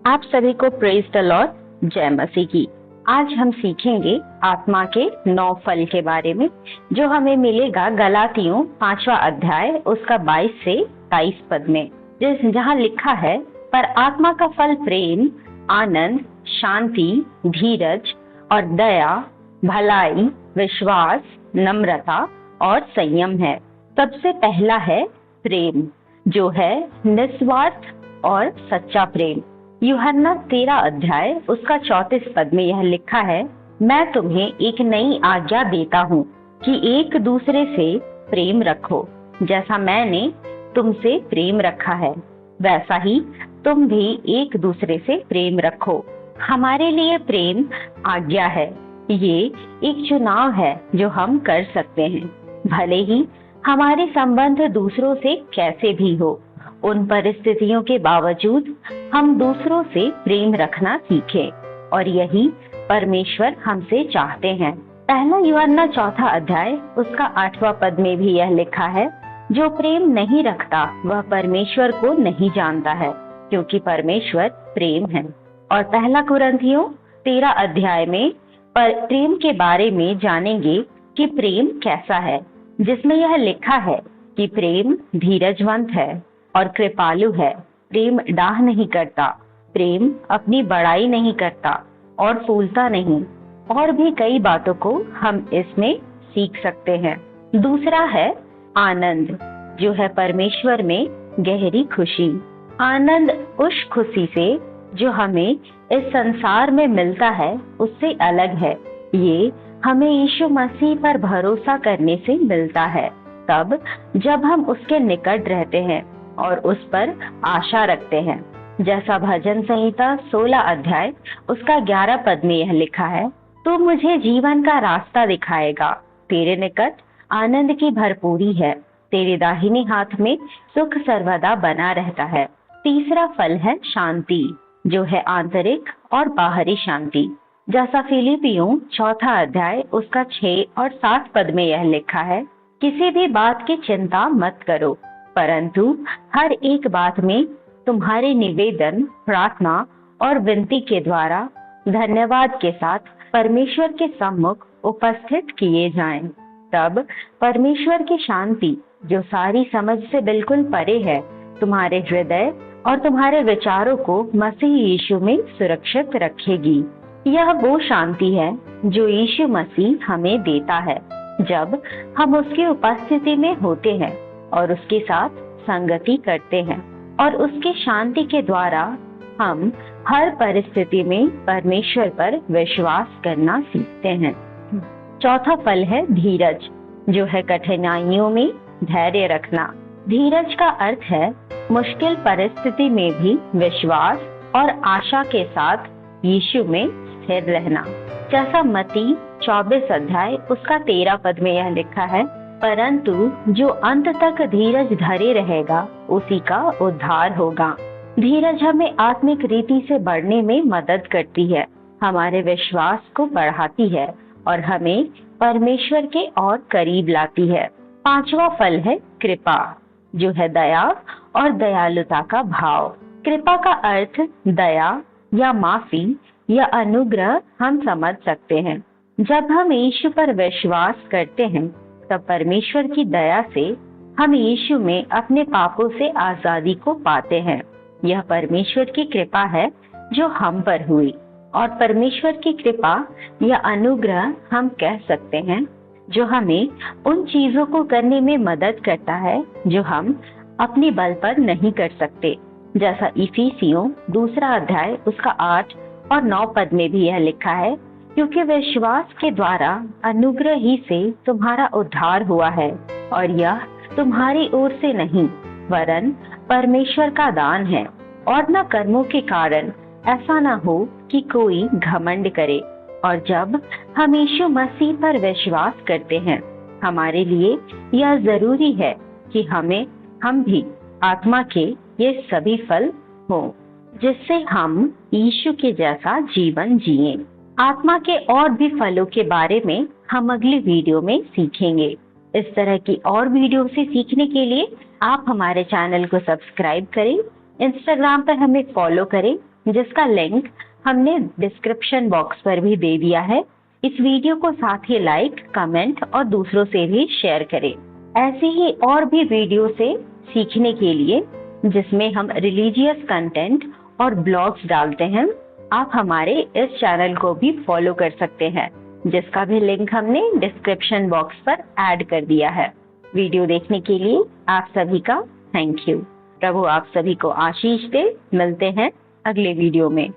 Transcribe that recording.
आप सभी को प्रेज द लॉर्ड, जय मसीह की। आज हम सीखेंगे आत्मा के 9 फल के बारे में, जो हमें मिलेगा गलातियों 5वां अध्याय उसका 22 से 23 पद में, जहाँ लिखा है, पर आत्मा का फल प्रेम, आनंद, शांति, धीरज और दया, भलाई, विश्वास, नम्रता और संयम है। सबसे पहला है प्रेम, जो है निस्वार्थ और सच्चा प्रेम। यूहन्ना 13 अध्याय उसका 34 पद में यह लिखा है, मैं तुम्हें एक नई आज्ञा देता हूँ कि एक दूसरे से प्रेम रखो। जैसा मैंने तुमसे प्रेम रखा है, वैसा ही तुम भी एक दूसरे से प्रेम रखो। हमारे लिए प्रेम आज्ञा है। ये एक चुनाव है जो हम कर सकते हैं, भले ही हमारे संबंध दूसरों से कैसे भी हो। उन परिस्थितियों के बावजूद हम दूसरों से प्रेम रखना सीखें, और यही परमेश्वर हमसे चाहते हैं। पहला यूहन्ना 4 अध्याय उसका 8वां पद में भी यह लिखा है, जो प्रेम नहीं रखता वह परमेश्वर को नहीं जानता है, क्योंकि परमेश्वर प्रेम है। और पहला कुरिन्थियों 13 अध्याय में प्रेम के बारे में जानेंगे कि प्रेम कैसा है, जिसमें यह लिखा है कि प्रेम धीरजवंत है और कृपालु है। प्रेम डाह नहीं करता, प्रेम अपनी बड़ाई नहीं करता और फूलता नहीं। और भी कई बातों को हम इसमें सीख सकते हैं। दूसरा है आनंद, जो है परमेश्वर में गहरी खुशी। आनंद उस खुशी से जो हमें इस संसार में मिलता है उससे अलग है। ये हमें यीशु मसीह पर भरोसा करने से मिलता है, तब जब हम उसके निकट रहते हैं और उस पर आशा रखते हैं। जैसा भजन संहिता 16 अध्याय उसका 11 पद में यह लिखा है, तू मुझे जीवन का रास्ता दिखाएगा, तेरे निकट आनंद की भरपूरी है, तेरे दाहिने हाथ में सुख सर्वदा बना रहता है। तीसरा फल है शांति, जो है आंतरिक और बाहरी शांति। जैसा फिलिपियों 4 अध्याय उसका 6 और 7 पद में यह लिखा है, किसी भी बात की चिंता मत करो, परंतु हर एक बात में तुम्हारे निवेदन, प्रार्थना और विनती के द्वारा धन्यवाद के साथ परमेश्वर के सम्मुख उपस्थित किए जाएं। तब परमेश्वर की शांति, जो सारी समझ से बिल्कुल परे है, तुम्हारे हृदय और तुम्हारे विचारों को मसीह यीशु में सुरक्षित रखेगी। यह वो शांति है जो यीशु मसीह हमें देता है जब हम उसकी उपस्थिति में होते हैं और उसके साथ संगति करते हैं, और उसकी शांति के द्वारा हम हर परिस्थिति में परमेश्वर पर विश्वास करना सीखते हैं। चौथा फल है धीरज, जो है कठिनाइयों में धैर्य रखना। धीरज का अर्थ है मुश्किल परिस्थिति में भी विश्वास और आशा के साथ यीशु में स्थिर रहना। जैसा मत्ती 24 अध्याय उसका 13 पद में यह लिखा है, परंतु जो अंत तक धीरज धरे रहेगा उसी का उद्धार होगा। धीरज हमें आत्मिक रीति से बढ़ने में मदद करती है, हमारे विश्वास को बढ़ाती है और हमें परमेश्वर के और करीब लाती है। 5वां फल है कृपा, जो है दया और दयालुता का भाव। कृपा का अर्थ दया या माफी या अनुग्रह हम समझ सकते हैं। जब हम यीशु पर विश्वास करते हैं, तब परमेश्वर की दया से हम यीशु में अपने पापों से आजादी को पाते हैं। यह परमेश्वर की कृपा है जो हम पर हुई, और परमेश्वर की कृपा या अनुग्रह हम कह सकते हैं, जो हमें उन चीजों को करने में मदद करता है जो हम अपने बल पर नहीं कर सकते। जैसा इफिसियों 2 अध्याय उसका 8 और 9 पद में भी यह लिखा है, क्योंकि विश्वास के द्वारा अनुग्रह ही से तुम्हारा उद्धार हुआ है, और यह तुम्हारी ओर से नहीं वरन परमेश्वर का दान है, और न कर्मों के कारण, ऐसा न हो कि कोई घमंड करे। और जब हम यीशु मसीह पर विश्वास करते हैं, हमारे लिए यह जरूरी है कि हम भी आत्मा के ये सभी फल हों, जिससे हम यीशु के जैसा जीवन जिएं। आत्मा के और भी फलों के बारे में हम अगली वीडियो में सीखेंगे। इस तरह की और वीडियो से सीखने के लिए आप हमारे चैनल को सब्सक्राइब करें, इंस्टाग्राम पर हमें फॉलो करें जिसका लिंक हमने डिस्क्रिप्शन बॉक्स पर भी दे दिया है। इस वीडियो को साथ ही लाइक, कमेंट और दूसरों से भी शेयर करें। ऐसे ही और भी वीडियो से सीखने के लिए जिसमें हम रिलीजियस कंटेंट और ब्लॉग्स डालते हैं, आप हमारे इस चैनल को भी फॉलो कर सकते हैं, जिसका भी लिंक हमने डिस्क्रिप्शन बॉक्स पर ऐड कर दिया है। वीडियो देखने के लिए आप सभी का थैंक यू। प्रभु आप सभी को आशीष दे। मिलते हैं अगले वीडियो में।